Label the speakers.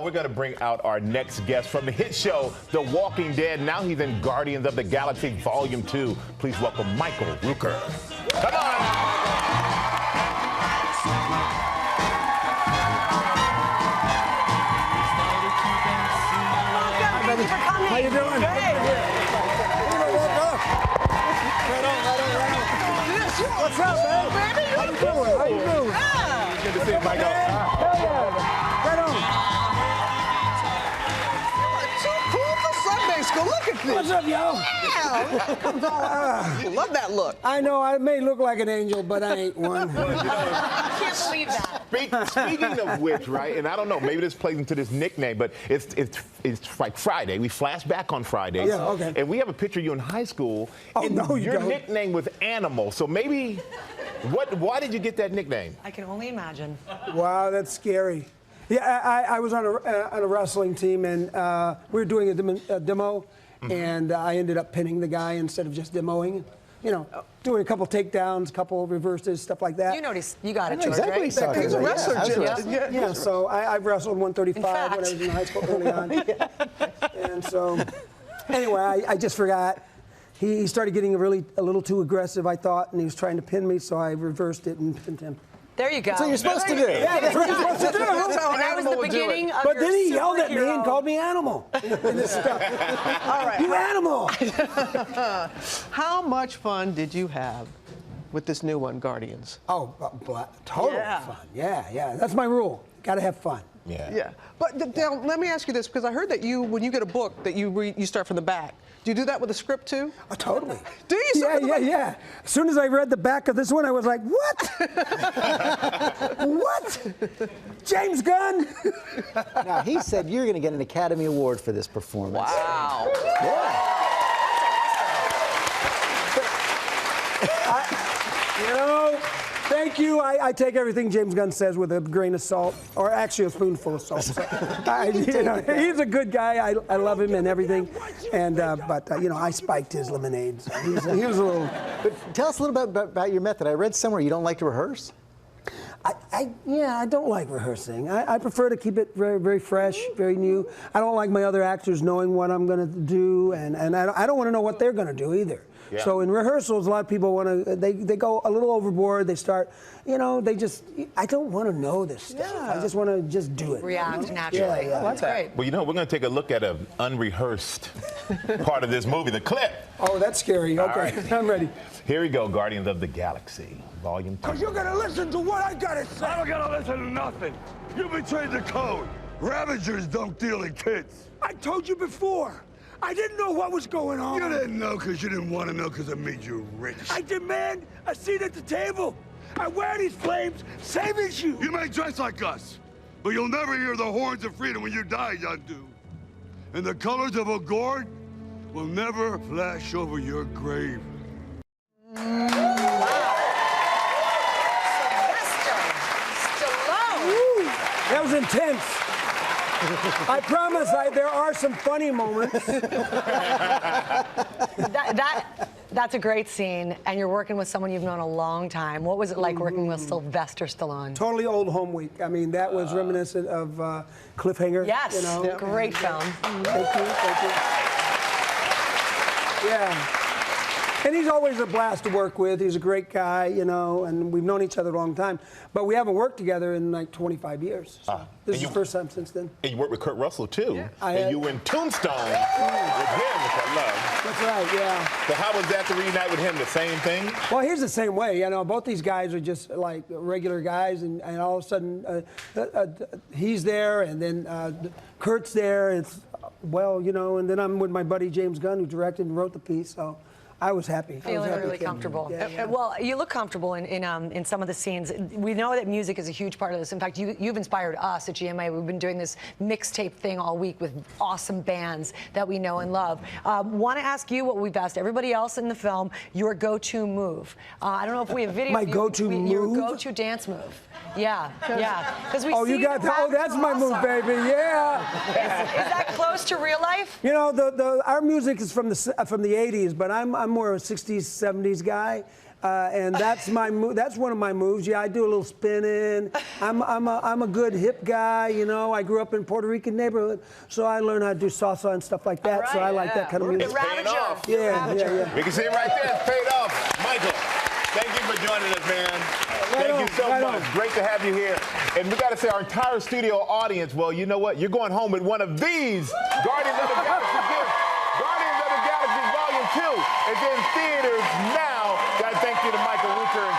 Speaker 1: we're going to bring out our next guest from the hit show, The Walking Dead. Now he's in Guardians of the Galaxy Volume 2. Please welcome Michael Rooker. Come on!
Speaker 2: Thank you for coming.
Speaker 3: How you doing?
Speaker 2: Good.
Speaker 3: What's up, man? How you doing? How you doing?
Speaker 1: Good to see you, Michael.
Speaker 3: Hell yeah. Right on.
Speaker 2: Too cool for Sunday school. Look at this.
Speaker 3: What's up, y'all?
Speaker 2: Yeah. Love that look.
Speaker 3: I know I may look like an angel, but I ain't one.
Speaker 4: I can't believe that.
Speaker 1: Speaking of which, right, and I don't know, maybe this plays into this nickname, but it's like Friday. We flash back on Friday.
Speaker 3: Yeah, okay.
Speaker 1: And we have a picture of you in high school.
Speaker 3: Oh,
Speaker 1: and
Speaker 3: no, you
Speaker 1: your
Speaker 3: don't.
Speaker 1: nickname was Animal. So maybe, why did you get that nickname?
Speaker 4: I can only imagine.
Speaker 3: Wow, that's scary. Yeah, I was on a wrestling team, and we were doing a demo, and I ended up pinning the guy instead of just demoing. You know, doing a couple takedowns, a couple reverses, stuff like that.
Speaker 4: You noticed, you got it, George,
Speaker 5: Exactly what
Speaker 4: right?
Speaker 5: he's talking
Speaker 2: He's a
Speaker 5: about.
Speaker 2: wrestler,
Speaker 5: Yeah,
Speaker 2: Jim.
Speaker 3: Yeah, so I wrestled 135 when I was in high school early on. And so, anyway, I just forgot. He started getting a little too aggressive, I thought, and he was trying to pin me, so I reversed it and pinned him.
Speaker 4: There you go.
Speaker 5: That's what you're supposed to do.
Speaker 3: Yeah, that's what you're supposed to do.
Speaker 2: That's how
Speaker 4: And that was the
Speaker 2: Animal would do it.
Speaker 4: beginning of
Speaker 3: But
Speaker 4: your
Speaker 3: then he yelled at me
Speaker 4: superhero-
Speaker 3: and called me animal. And this stuff.
Speaker 2: All right.
Speaker 3: You animal!
Speaker 2: How much fun did you have with this new one, Guardians?
Speaker 3: Oh, total
Speaker 2: Yeah.
Speaker 3: fun. Yeah. That's my rule. Got to have fun.
Speaker 2: Yeah. But now, let me ask you this, because I heard that when you get a book, that you start from the back. Do you do that with a script too?
Speaker 3: Oh, totally.
Speaker 2: Do you start from the back?
Speaker 3: Yeah. As soon as I read the back of this one, I was like, what? What? James Gunn?
Speaker 5: Now, he said you're going to get an Academy Award for this performance.
Speaker 2: Wow.
Speaker 3: You know, thank you. I take everything James Gunn says with a grain of salt, or actually a spoonful of salt. So, he's a good guy. I love him and everything. And but you know, I spiked his lemonade. So he was a little.
Speaker 5: But tell us a little bit about your method. I read somewhere you don't like to rehearse.
Speaker 3: I don't like rehearsing. I prefer to keep it very, very fresh, very new. I don't like my other actors knowing what I'm going to do, and I don't want to know what they're going to do either. Yeah. So in rehearsals, a lot of people want to, they go a little overboard. They start, you know, I don't want to know this stuff.
Speaker 2: Yeah.
Speaker 3: I just want to just do it.
Speaker 4: React naturally.
Speaker 3: Yeah.
Speaker 4: Well, that's great.
Speaker 1: Well, you know, we're going to take a look at an unrehearsed part of this movie, the clip.
Speaker 3: Oh, that's scary. Okay,
Speaker 1: right.
Speaker 3: I'm ready.
Speaker 1: Here we go, Guardians of the Galaxy, Volume 2.
Speaker 6: Cause you're gonna listen to what I gotta say. I don't gotta listen to nothing. You betrayed the code. Ravagers don't deal in kids. I told you before. I didn't know what was going on. You didn't know because you didn't want to know because it made you rich. I demand a seat at the table. I wear these flames, same as you. You may dress like us, but you'll never hear the horns of freedom when you die, Yondu. And the colors of a gourd will never flash over your grave.
Speaker 3: That was intense. I promise there are some funny moments.
Speaker 4: That's a great scene, and you're working with someone you've known a long time. What was it like working with Sylvester Stallone?
Speaker 3: Totally old home week. I mean, that was reminiscent of Cliffhanger.
Speaker 4: Yes,
Speaker 3: you know?
Speaker 4: great film.
Speaker 3: Thank you. Yeah. And he's always a blast to work with. He's a great guy, you know, and we've known each other a long time. But we haven't worked together in like 25 years. So this is the first time since then.
Speaker 1: And you worked with Kurt Russell, too.
Speaker 3: Yeah.
Speaker 1: And you were in Tombstone with him, which I love.
Speaker 3: That's right, yeah.
Speaker 1: So how was that to reunite with him? The same thing?
Speaker 3: Well, here's the same way. You know, both these guys are just like regular guys, and all of a sudden he's there, and then Kurt's there. It's, well, you know, and then I'm with my buddy James Gunn, who directed and wrote the piece, so I was happy.
Speaker 4: Feeling really comfortable.
Speaker 3: Yeah.
Speaker 4: Well, you look comfortable in some of the scenes. We know that music is a huge part of this. In fact, you've inspired us at GMA. We've been doing this mixtape thing all week with awesome bands that we know and love. Want to ask you what we've asked everybody else in the film, your go-to move. I don't know if we have video.
Speaker 3: My go-to move?
Speaker 4: Your go-to dance move. Yeah. Because we
Speaker 3: Oh,
Speaker 4: see
Speaker 3: you got that? Oh, that's my move, baby. Yeah.
Speaker 4: Is that close to real life?
Speaker 3: You know, our music is from the 80s, but I'm more a 60s, 70s guy. And that's my that's one of my moves. Yeah, I do a little spinning. I'm a good hip guy, you know. I grew up in Puerto Rican neighborhood, so I learned how to do salsa and stuff like that. So I like that kind of music.
Speaker 4: The Ravager.
Speaker 3: Yeah.
Speaker 1: We can see it right there. It's paid off. Michael, thank you for joining us, man. Thank you so much. Great to have you here. And we got to say, our entire studio audience, well, you know what? You're going home with one of these Guardians of the Galaxy gifts. Guardians of the Galaxy Volume 2 is in theaters now. Got to thank you to Michael Rooker and